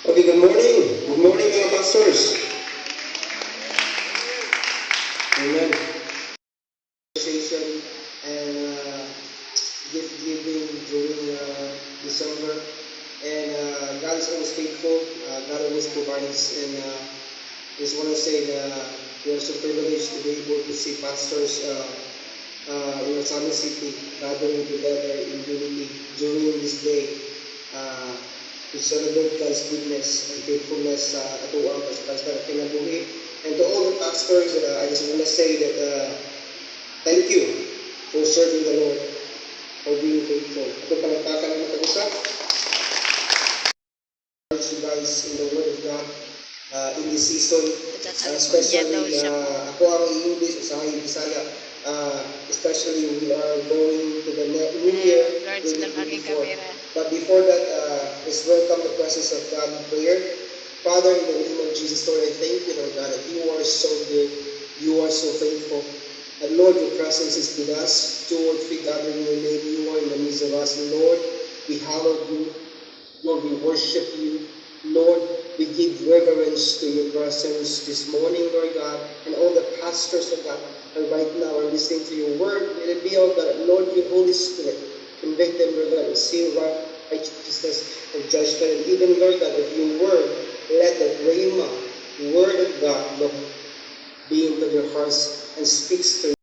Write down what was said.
Okay, good morning. Good morning, mga pastors. Amen. Conversation and gift giving during December. And God is always faithful. God always provides. And just want to say that we are so privileged to be able to see pastors in Osama City gathering together in unity during this day. Uh, to celebrate God's goodness and faithfulness sa atuang sa kinabuhi. And to all the pastors, I just want to say that thank you for serving the Lord, for being faithful. Ito palagpakan na matag-usap. You guys in the Word of God in this season, especially ako ang English sa Bisaya, especially we are going to the new year 2024. But before that, let's welcome the presence of God in prayer. Father, in the name of Jesus, Lord, I thank you, Lord God, that you are so good, you are so faithful. And Lord, your presence is with us. 2 or 3 gathering in your name, you are in the midst of us. And Lord, we hallow you. Lord, we worship you. Lord, we give reverence to your presence this morning, Lord God, and all the pastors of God are right now are listening to your word. Let it be, oh God, Lord, your Holy Spirit, convict them, Lord God, and seal righteousness and judgment. And even, Lord God, of your word, let the rhema, word of God, Lord, be into their hearts and speaks to